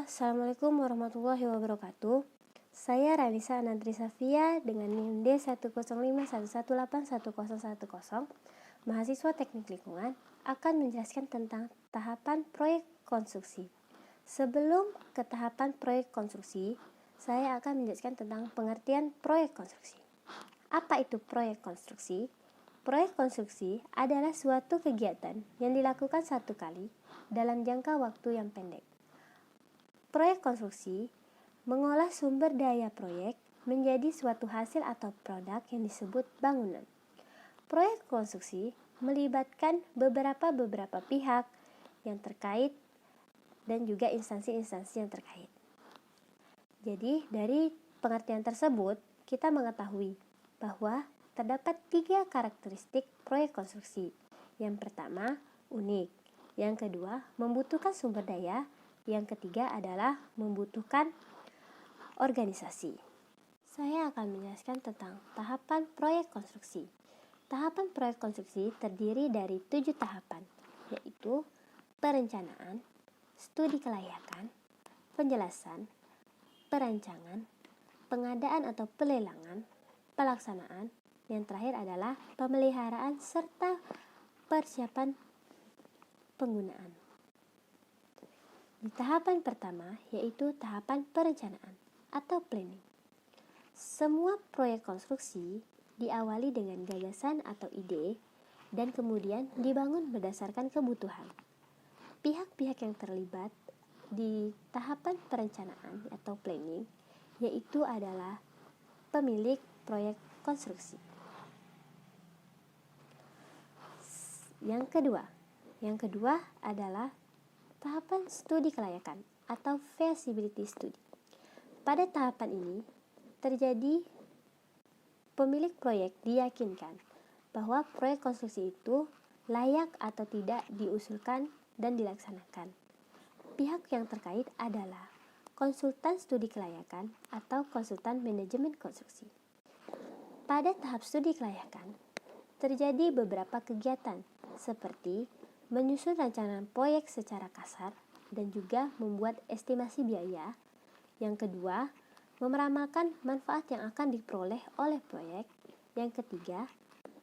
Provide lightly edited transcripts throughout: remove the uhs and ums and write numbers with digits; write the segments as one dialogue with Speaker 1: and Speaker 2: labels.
Speaker 1: Assalamualaikum warahmatullahi wabarakatuh. Saya Ranisa Anandri Safia dengan NIM D10511811010, mahasiswa Teknik Lingkungan, akan menjelaskan tentang tahapan proyek konstruksi. Sebelum ke tahapan proyek konstruksi, saya akan menjelaskan tentang pengertian proyek konstruksi. Apa itu proyek konstruksi? Proyek konstruksi adalah suatu kegiatan yang dilakukan satu kali dalam jangka waktu yang pendek. Proyek konstruksi mengolah sumber daya proyek menjadi suatu hasil atau produk yang disebut bangunan. Proyek konstruksi melibatkan beberapa pihak yang terkait dan juga instansi-instansi yang terkait. Jadi, dari pengertian tersebut, kita mengetahui bahwa terdapat 3 karakteristik proyek konstruksi. Yang pertama, unik. Yang kedua, membutuhkan sumber daya. Yang ketiga adalah membutuhkan organisasi. Saya akan menjelaskan tentang tahapan proyek konstruksi. Tahapan proyek konstruksi terdiri dari 7 tahapan, yaitu perencanaan, studi kelayakan, penjelasan, perancangan, pengadaan atau pelelangan, pelaksanaan, yang terakhir adalah pemeliharaan serta persiapan penggunaan. Di tahapan pertama, yaitu tahapan perencanaan atau planning. Semua proyek konstruksi diawali dengan gagasan atau ide dan kemudian dibangun berdasarkan kebutuhan. Pihak-pihak yang terlibat di tahapan perencanaan atau planning yaitu adalah pemilik proyek konstruksi. Yang kedua adalah tahapan studi kelayakan atau feasibility study. Pada tahapan ini terjadi pemilik proyek diyakinkan bahwa proyek konstruksi itu layak atau tidak diusulkan dan dilaksanakan. Pihak yang terkait adalah konsultan studi kelayakan atau konsultan manajemen konstruksi. Pada tahap studi kelayakan terjadi beberapa kegiatan seperti menyusun rancangan proyek secara kasar dan juga membuat estimasi biaya. Yang kedua, memeramalkan manfaat yang akan diperoleh oleh proyek. Yang ketiga,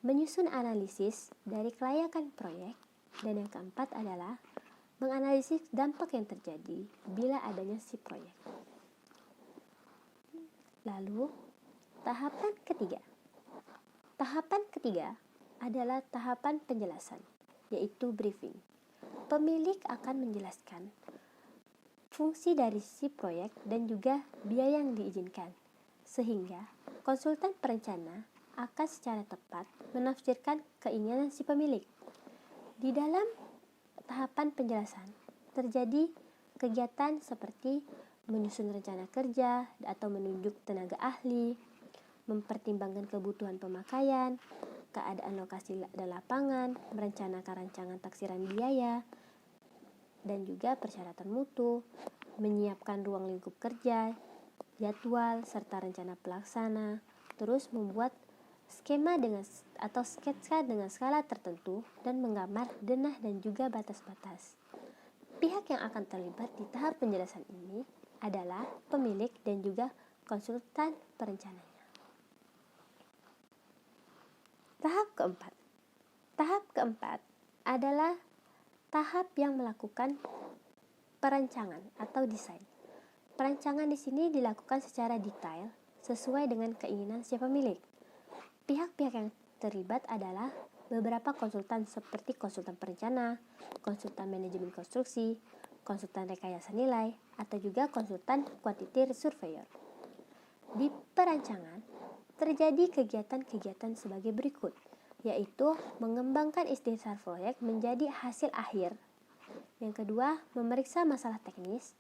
Speaker 1: menyusun analisis dari kelayakan proyek. Dan yang keempat adalah menganalisis dampak yang terjadi bila adanya si proyek. Lalu, tahapan ketiga. Tahapan ketiga adalah tahapan penjelasan, yaitu briefing. Pemilik akan menjelaskan fungsi dari si proyek dan juga biaya yang diizinkan, sehingga konsultan perencana akan secara tepat menafsirkan keinginan si pemilik. Di dalam tahapan penjelasan terjadi kegiatan seperti menyusun rencana kerja atau menunjuk tenaga ahli, mempertimbangkan kebutuhan pemakaian, keadaan lokasi dan lapangan, merencanakan rancangan taksiran biaya, dan juga persyaratan mutu, menyiapkan ruang lingkup kerja, jadwal, serta rencana pelaksana, terus membuat skema atau sketsa dengan skala tertentu dan menggambar denah dan juga batas-batas. Pihak yang akan terlibat di tahap penjelasan ini adalah pemilik dan juga konsultan perencananya. Tahap keempat adalah tahap yang melakukan perancangan atau desain. Perancangan di sini dilakukan secara detail sesuai dengan keinginan si pemilik. Pihak-pihak yang terlibat adalah beberapa konsultan seperti konsultan perencana, konsultan manajemen konstruksi, konsultan rekayasa nilai, atau juga konsultan quantity surveyor. Di perancangan terjadi kegiatan-kegiatan sebagai berikut, yaitu mengembangkan isi dasar proyek menjadi hasil akhir. Yang kedua, memeriksa masalah teknis.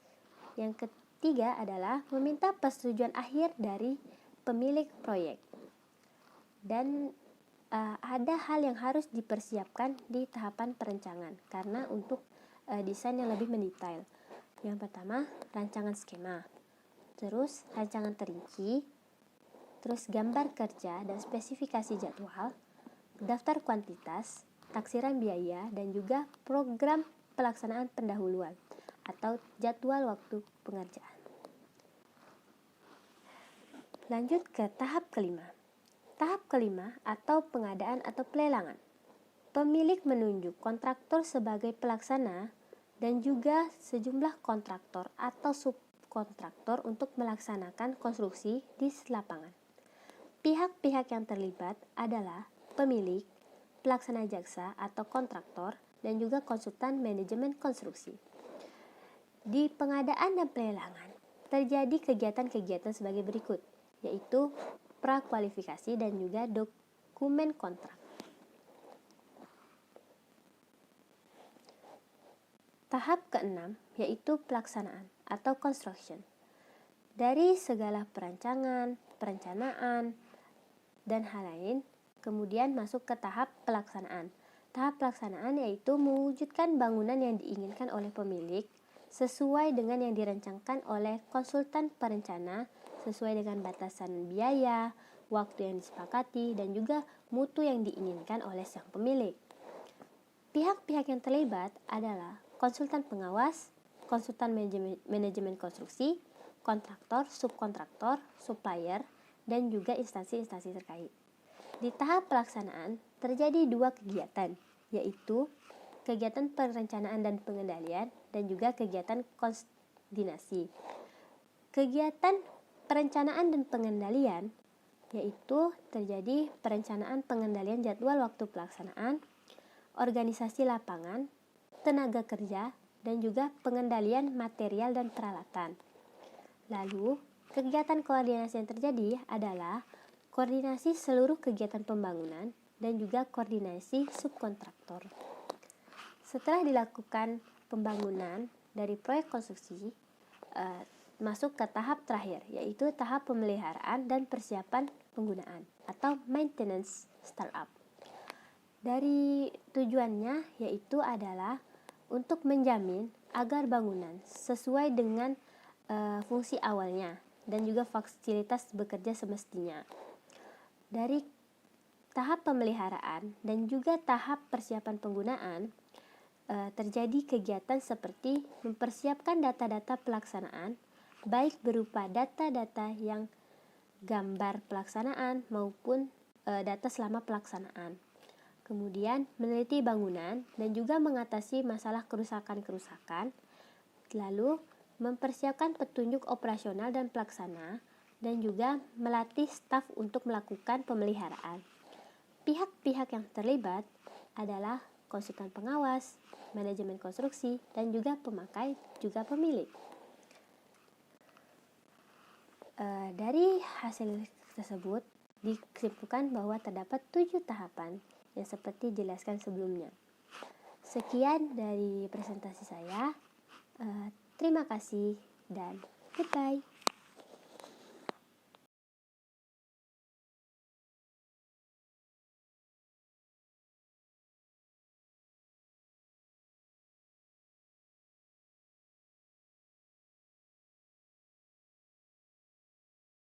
Speaker 1: Yang ketiga adalah meminta persetujuan akhir dari pemilik proyek. Dan ada hal yang harus dipersiapkan di tahapan perencanaan karena untuk desain yang lebih mendetail. Yang pertama, rancangan skema. Terus rancangan terinci, terus gambar kerja dan spesifikasi jadwal, daftar kuantitas, taksiran biaya, dan juga program pelaksanaan pendahuluan. atau jadwal waktu pengerjaan. Lanjut ke tahap kelima. Tahap kelima atau pengadaan atau pelelangan. Pemilik menunjuk kontraktor sebagai pelaksana dan juga sejumlah kontraktor atau subkontraktor untuk melaksanakan konstruksi di lapangan. Pihak-pihak yang terlibat adalah pemilik, pelaksana jaksa atau kontraktor, dan juga konsultan manajemen konstruksi. Di pengadaan dan pelelangan, terjadi kegiatan-kegiatan sebagai berikut, yaitu prakualifikasi dan juga dokumen kontrak. Tahap keenam yaitu pelaksanaan atau construction. Dari segala perancangan, perencanaan, dan hal lain, kemudian masuk ke tahap pelaksanaan. Tahap pelaksanaan yaitu mewujudkan bangunan yang diinginkan oleh pemilik sesuai dengan yang dirancangkan oleh konsultan perencana, sesuai dengan batasan biaya, waktu yang disepakati, dan juga mutu yang diinginkan oleh sang pemilik. Pihak-pihak yang terlibat adalah konsultan pengawas, konsultan manajemen konstruksi, kontraktor, subkontraktor, supplier, dan juga instansi-instansi terkait. Di tahap pelaksanaan terjadi dua kegiatan, yaitu kegiatan perencanaan dan pengendalian dan juga kegiatan koordinasi. Kegiatan perencanaan dan pengendalian yaitu terjadi perencanaan pengendalian jadwal waktu pelaksanaan, organisasi lapangan, tenaga kerja, dan juga pengendalian material dan peralatan. Lalu, kegiatan koordinasi yang terjadi adalah koordinasi seluruh kegiatan pembangunan dan juga koordinasi subkontraktor. Setelah dilakukan pembangunan dari proyek konstruksi, masuk ke tahap terakhir, yaitu tahap pemeliharaan dan persiapan penggunaan atau maintenance startup. Dari tujuannya yaitu adalah untuk menjamin agar bangunan sesuai dengan fungsi awalnya dan juga fasilitas bekerja semestinya. Dari tahap pemeliharaan dan juga tahap persiapan penggunaan terjadi kegiatan seperti mempersiapkan data-data pelaksanaan, baik berupa data-data yang gambar pelaksanaan maupun data selama pelaksanaan. Kemudian meneliti bangunan dan juga mengatasi masalah kerusakan-kerusakan, lalu mempersiapkan petunjuk operasional dan pelaksana, dan juga melatih staf untuk melakukan pemeliharaan. Pihak-pihak yang terlibat adalah konsultan pengawas, manajemen konstruksi, dan juga pemakai, juga pemilik. Dari hasil tersebut disimpulkan bahwa terdapat 7 tahapan yang seperti dijelaskan sebelumnya. Sekian dari presentasi saya. Terima kasih dan goodbye.